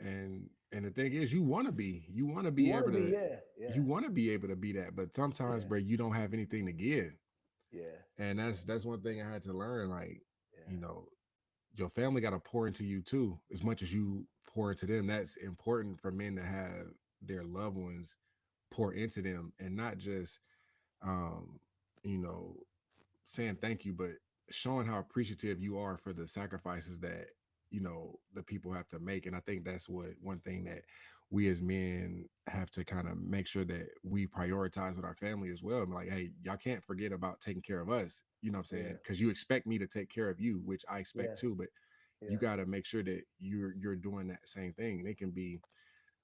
And the thing is, you want to You be want to able be, to, yeah, yeah, you want to be able to be that, but sometimes, yeah, bro, you don't have anything to give. yeah, And yeah, that's one thing I had to learn. Like, you yeah, know, your family got to pour into you too, as much as you pour into them. That's important for men to have their loved ones pour into them, and not just, um, you know, saying thank you, but showing how appreciative you are for the sacrifices that the people have to make. And I think that's what one thing that we as men have to kind of make sure that we prioritize with our family as well. I'm like, hey, y'all can't forget about taking care of us. You know what I'm yeah, saying? Because you expect me to take care of you, which I yeah, expect too. But you yeah, got to make sure that you're doing that same thing. It can be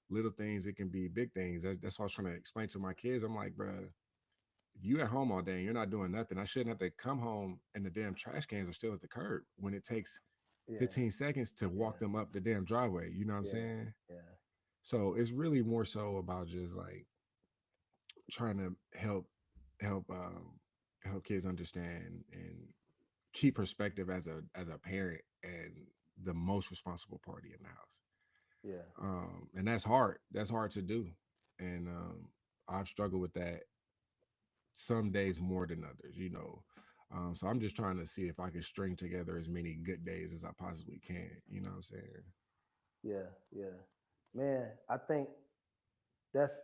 little things, it can be big things. That's what I was trying to explain to my kids. I'm like, bro, if you at home all day and you're not doing nothing, I shouldn't have to come home and the damn trash cans are still at the curb when it takes yeah, 15 seconds to yeah, walk them up the damn driveway. You know what I'm yeah, saying? yeah, So it's really more so about just like trying to help kids understand and keep perspective as a parent and the most responsible party in the house. yeah, And that's hard. That's hard to do. And I've struggled with that some days more than others. So I'm just trying to see if I can string together as many good days as I possibly can. You know what I'm saying? yeah, yeah. Man, I think that's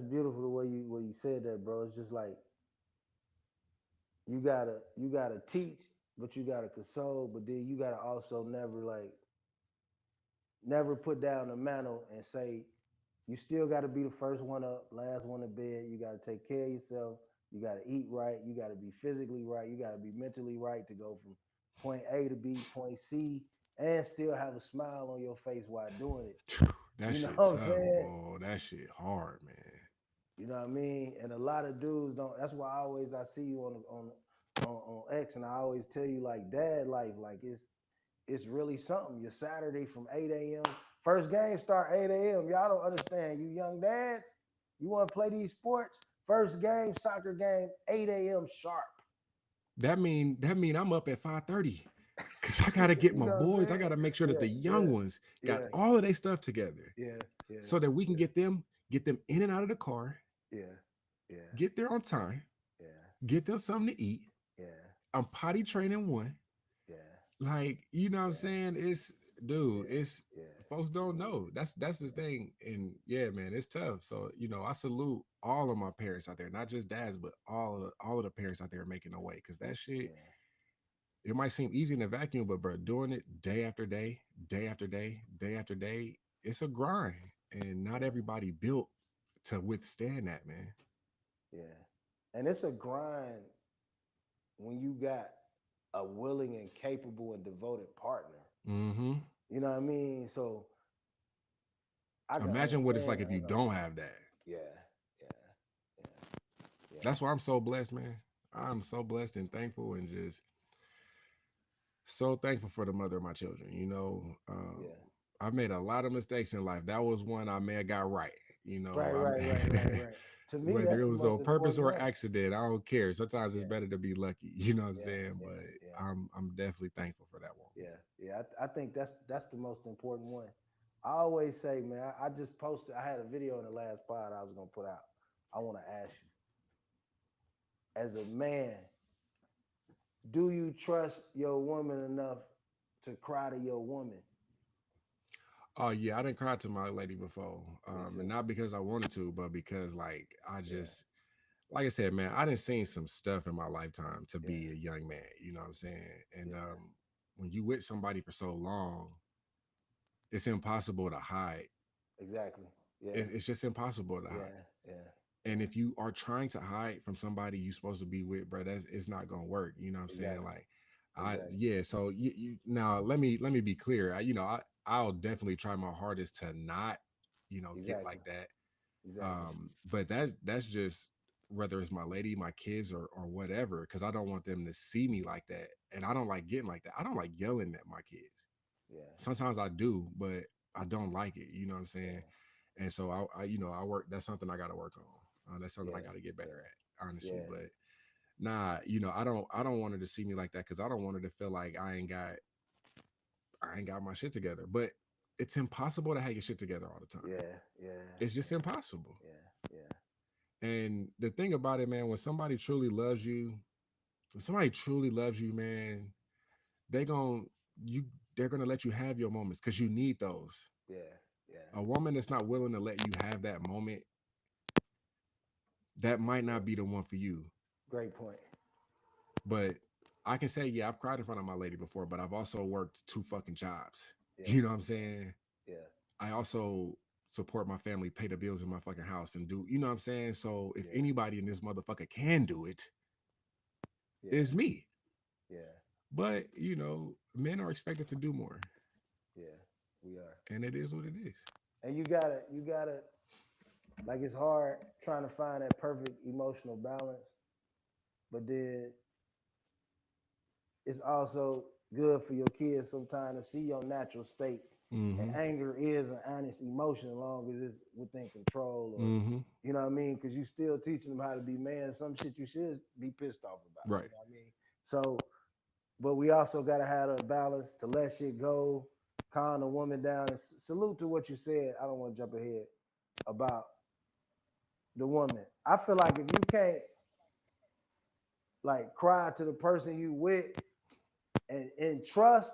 beautiful the way you said that, bro. It's just like you gotta teach, but you gotta console, but then you gotta also never put down the mantle and say you still got to be the first one up, last one to bed. You got to take care of yourself. You got to eat right. You got to be physically right. You got to be mentally right to go from point A to B, point C, and still have a smile on your face while doing it. That You know shit what I'm tough, saying? boy. That shit hard, man. You know what I mean? And a lot of dudes don't. That's why I see you on X, and I always tell you like dad life, like it's really something. Your Saturday from 8 a.m. First game start 8 a.m. Y'all don't understand. You young dads, you want to play these sports? First game, soccer game, 8 a.m. sharp. That mean I'm up at 5:30. Cause I gotta get You my know what I'm boys. I saying? gotta make sure that Yeah, the young yeah, ones got yeah, all of their stuff together, yeah, yeah, so that we can yeah, get them in and out of the car, yeah, yeah, get there on time, yeah, get them something to eat. yeah, I'm potty training one. yeah, Like, you know what I'm yeah, saying? It's dude, yeah, it's yeah, folks don't know. That's the thing. And yeah, man, it's tough. So, I salute all of my parents out there, not just dads, but all of the parents out there making a way. Cause that shit, yeah, it might seem easy in a vacuum, but bro, doing it day after day, day after day, day after day, it's a grind. And not yeah, everybody built to withstand that, man. yeah. And it's a grind when you got a willing and capable and devoted partner. Mm-hmm. You know what I mean? So I can Imagine what it's understand. like if you don't have that. Yeah, yeah, yeah, yeah, That's why I'm so blessed, man. I'm so blessed and thankful and just so thankful for the mother of my children. yeah. I've made a lot of mistakes in life. That was one I may have got right. Right, I'm right, right, right, right. To me, whether that's it the was most on purpose important or one. accident, I don't care. Sometimes it's Yeah, better to be lucky. You know what I'm yeah, saying? yeah, But yeah, I'm definitely thankful for that one. yeah, yeah. I think that's the most important one. I always say, man, I just posted. I had a video in the last pod I was gonna put out. I want to ask you, as a man, do you trust your woman enough to cry to your woman? Oh yeah, I didn't cry to my lady before, Me and too. not because I wanted to, but because like I Yeah, just, like I said, man, I didn't seen some stuff in my lifetime to yeah, be a young man. You know what I'm saying? And yeah, when you with somebody for so long, it's impossible to hide. exactly. Yeah, It's just impossible to hide. yeah, yeah, And yeah, if you are trying to hide from somebody you supposed to be with, bro, that's it's not gonna work. You know what I'm saying? exactly, Like, exactly. yeah. So you now let me be clear. I'll definitely try my hardest to not, get Exactly. like that. Exactly. But that's just whether it's my lady, my kids, or whatever, because I don't want them to see me like that, and I don't like getting like that. I don't like yelling at my kids. Yeah. Sometimes I do, but I don't like it. You know what I'm saying? Yeah. And so I work. That's something I got to work on. That's something I Yeah. got to get better Yeah. at, honestly. Yeah. But nah, I don't want her to see me like that because I don't want her to feel like I ain't got my shit together. But it's impossible to have your shit together all the time. Yeah. Yeah. It's just Yeah. impossible. Yeah. Yeah. And the thing about it, man, when somebody truly loves you, man, they gon' you they're gonna let you have your moments because you need those. Yeah. Yeah. A woman that's not willing to let you have that moment, that might Yeah. not be the one for you. Great point. But I can say, yeah, I've cried in front of my lady before, but I've also worked two fucking jobs. Yeah. You know what I'm saying? Yeah. I also support my family, pay the bills in my fucking house, and do, you know what I'm saying? So if Yeah. anybody in this motherfucker can do it, Yeah. it's me. Yeah. But, men are expected to do more, Yeah. We are. and it is what it is. And you gotta like it's hard trying to find that perfect emotional balance, but then it's also good for your kids sometimes to see your natural state. And Mm-hmm. anger is an honest emotion as long as it's within control or Mm-hmm. you know what I mean? Because you still teaching them how to be man. Some shit you should be pissed off about. Right. You know what I mean? So, but we also gotta have a balance to let shit go, calm the woman down, and salute to what you said. I don't want to jump ahead about the woman. I feel like if you can't like cry to the person you with and trust,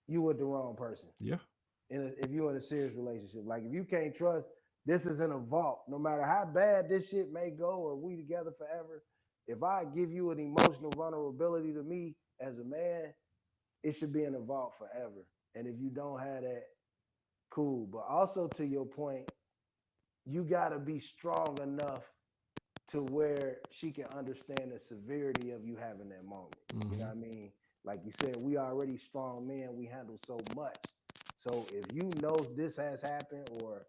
you with the wrong person. Yeah. If you're in a serious relationship, like if you can't trust, this is in a vault. No matter how bad this shit may go, or we together forever. If I give you an emotional vulnerability to me as a man, it should be in a vault forever. And if you don't have that, cool. But also to your point, you gotta be strong enough to where she can understand the severity of you having that moment. You know Mm-hmm. what I mean? Like you said, we already strong men. We handle so much. So if you know this has happened, or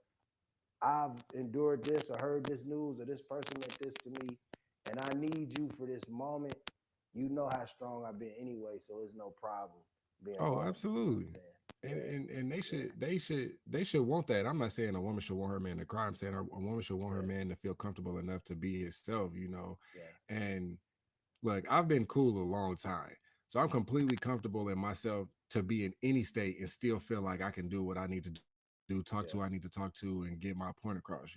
I've endured this, or heard this news, or this person meant this to me, and I need you for this moment, you know how strong I've been anyway. So it's no problem being Oh, vulnerable. You know what I'm absolutely. saying? And Yeah, they should want that. I'm not saying a woman should want her man to cry. I'm saying a woman should want her yeah, man to feel comfortable enough to be himself. yeah, And look, I've been cool a long time. So I'm completely comfortable in myself to be in any state and still feel like I can do what I need to do, talk to who I need to yeah, talk to, and get my point across.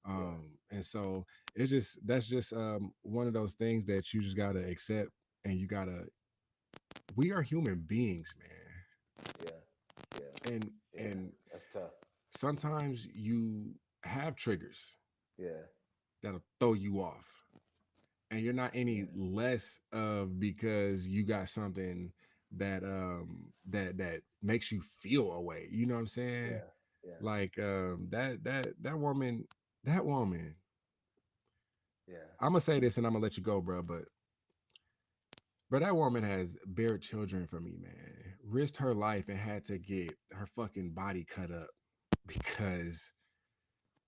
yeah, And so that's just one of those things that you just gotta accept, and you gotta we are human beings, man. yeah, yeah, and yeah. and That's tough. sometimes you have triggers Yeah, that'll throw you off, and you're not any yeah, less of because you got something that makes you feel a way. You know what I'm saying? yeah, yeah, Like that woman. yeah, I'm gonna say this and I'm gonna let you go, bro. But that woman has bared children for me, man. Risked her life and had to get her fucking body cut up because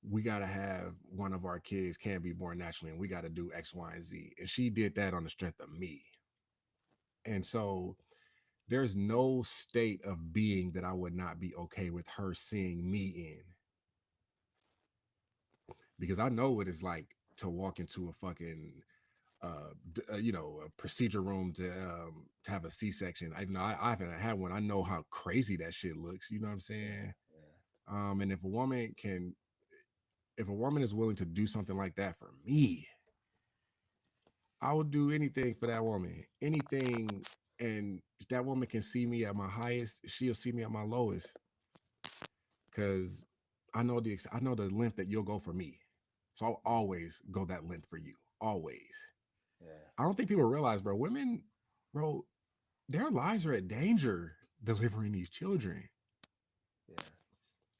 we got to have one of our kids can't be born naturally and we got to do X, Y, and Z. And she did that on the strength of me. And so there's no state of being that I would not be okay with her seeing me in, because I know what it's like to walk into a fucking a procedure room to have a C-section. I haven't had one. I know how crazy that shit looks. You know what I'm yeah, saying? yeah, And if a woman is willing to do something like that for me, I would do anything for that woman. Anything. And that woman can see me at my highest, she'll see me at my lowest. Cause I know the length that you'll go for me. So I'll always go that length for you. Always. Yeah, I don't think people realize, bro, women, bro, their lives are at danger delivering these children. yeah,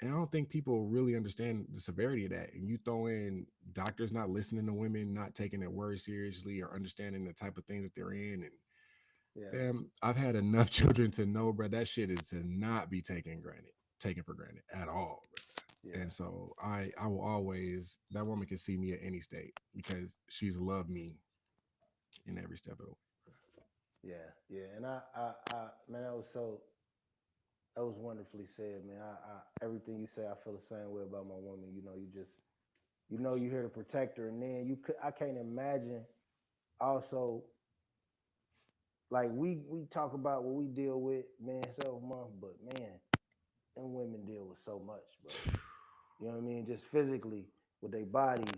And I don't think people really understand the severity of that. And you throw in doctors not listening to women, not taking their words seriously or understanding the type of things that they're in. And yeah, fam, I've had enough children to know, bro, that shit is to not be taken for granted at all, bro. yeah, And so I will always, that woman can see me at any state because she's loved me in every step of the way. yeah, yeah. And man, that was wonderfully said, man. Everything you say, I feel the same way about my woman. You know, you're here to protect her, and then I can't imagine also like we talk about what we deal with men's health month, but man, and women deal with so much, bro. You know what I mean? Just physically with their bodies.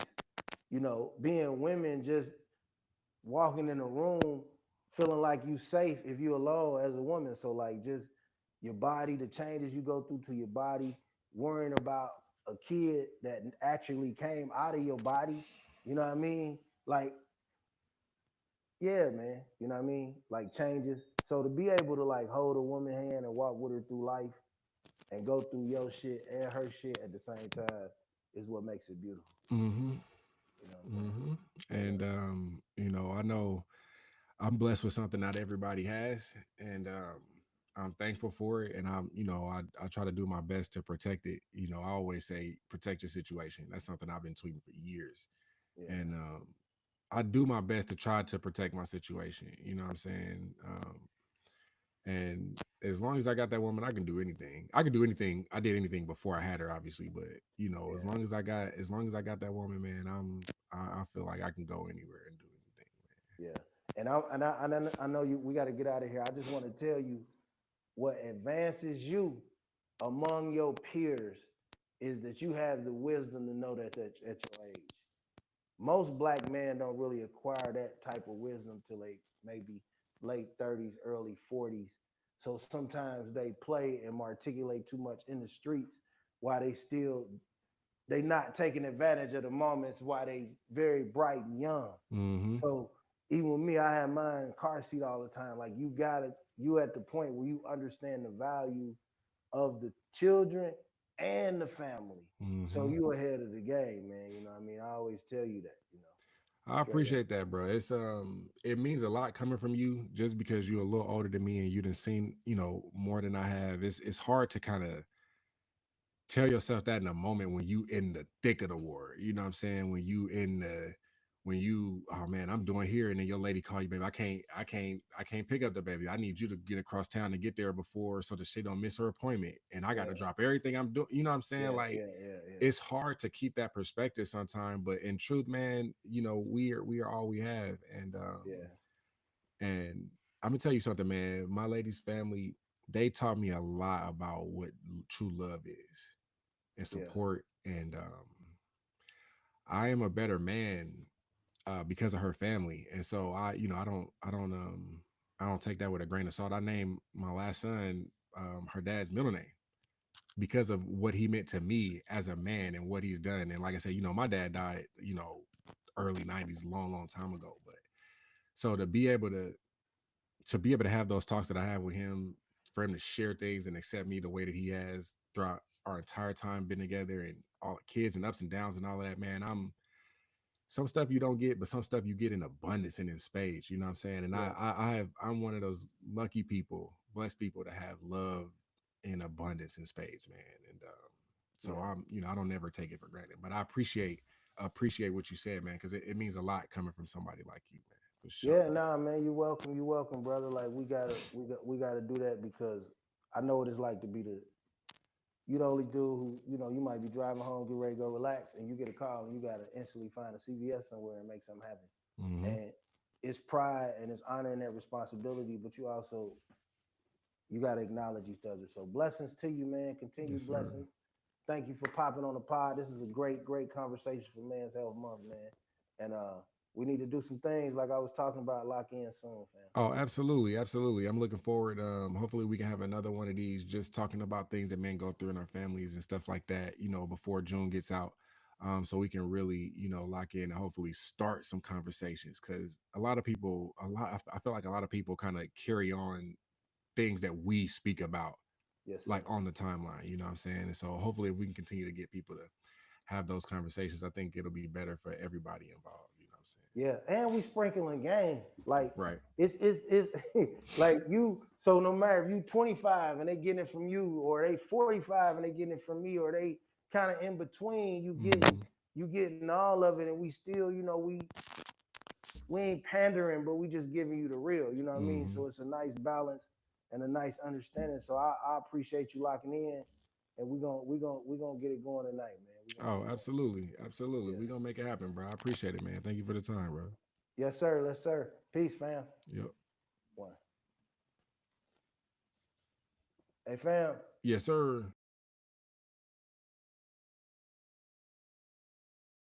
You know, being women, just walking in a room, feeling like you safe if you alone as a woman. So like just your body, the changes you go through to your body, worrying about a kid that actually came out of your body. You know what I mean? Like, yeah, man. You know what I mean? Like changes. So to be able to like hold a woman hand and walk with her through life and go through your shit and her shit at the same time is what makes it beautiful. Mm-hmm. You know what I'm saying? Mm-hmm. Yeah. And I know I'm blessed with something not everybody has, and I'm thankful for it. And I try to do my best to protect it. I always say protect your situation. That's something I've been tweeting for years, Yeah. and I do my best to try to protect my situation. You know what I'm saying? And as long as I got that woman, I can do anything. I can do anything. I did anything before I had her, obviously, but Yeah. as long as I got that woman, man, I feel like I can go anywhere and do anything, Yeah. And I know you we got to get out of here. I just want to tell you what advances you among your peers is that you have the wisdom to know that at your age. Most black men don't really acquire that type of wisdom till they maybe late 30s, early 40s. So sometimes they play and articulate too much in the streets while they not taking advantage of the moments while they very bright and young. man. So even with me, I have mine in car seat all the time. Like you at the point where you understand the value of the children and the family. So Hmm. you ahead of the game, man. You know what I mean? I always tell you that, I straight up. appreciate that, bro. It means a lot coming from you just because you're a little older than me and you done seen, more than I have. It's hard to kind of tell yourself that in a moment when you in the thick of the war. You know what I'm saying? When you, oh man, I'm doing here, and then your lady call you, baby. I can't pick up the baby. I need you to get across town and get there before so that she don't miss her appointment. And I got to Yeah, drop everything I'm doing. You know what I'm saying? yeah, Like yeah, yeah, yeah, it's hard to keep that perspective sometimes, but in truth, man, we are all we have. yeah, And I'm gonna tell you something, man. My lady's family, they taught me a lot about what true love is and yeah, support. And I am a better man because of her family. And so I don't take that with a grain of salt. I named my last son her dad's middle name because of what he meant to me as a man and what he's done. And like I said, my dad died, early 90s, long, long time ago. But so to be able to have those talks that I have with him, for him to share things and accept me the way that he has throughout our entire time been together and all kids and ups and downs and all of that, man, I'm some stuff you don't get, but some stuff you get in abundance and in spades. You know what I'm saying? And yeah, I'm one of those lucky people, blessed people to have love in abundance in spades, man. And so yeah. I don't never take it for granted. But I appreciate what you said, man, because it means a lot coming from somebody like you, man, for sure. Yeah, nah, man, you're welcome. You're welcome, brother. Like we gotta do that because I know what it's like to be the you the only dude who, you might be driving home, get ready to go relax, and you get a call and you gotta instantly find a CVS somewhere and make something happen. Hmm. And it's pride and it's honor and that responsibility, but you gotta acknowledge each other. So blessings to you, man. Yes, Continued sir. blessings. Thank you for popping on the pod. This is a great, great conversation for Men's Health Month, man. And we need to do some things like I was talking about. Lock in soon, fam. Oh, absolutely, absolutely. I'm looking forward. Hopefully we can have another one of these, just talking about things that men go through in our families and stuff like that. Before June gets out, so we can really, lock in and hopefully start some conversations. Because a lot of people, I feel like a lot of people kind of carry on things that we speak about, Yes, sir. like on the timeline. You know what I'm saying? And so hopefully, if we can continue to get people to have those conversations, I think it'll be better for everybody involved. You know what I'm saying? Yeah, and we sprinkling game. Like Right. it's like you. So no matter if you 25 and they getting it from you, or they 45 and they getting it from me, or they kind of in between, Hmm. you getting all of it, and we still, we ain't pandering, but we just giving you the real. You know what I mean? Hmm. So it's a nice balance and a nice understanding. So I appreciate you locking in, and we gonna get it going tonight, man. We gonna Oh, we gonna absolutely, absolutely. yeah. We're gonna make it happen, bro. I appreciate it, man. Thank you for the time, bro. Yes, sir. Yes, sir. Peace, fam. Yep. One. Hey, fam. Yes, sir.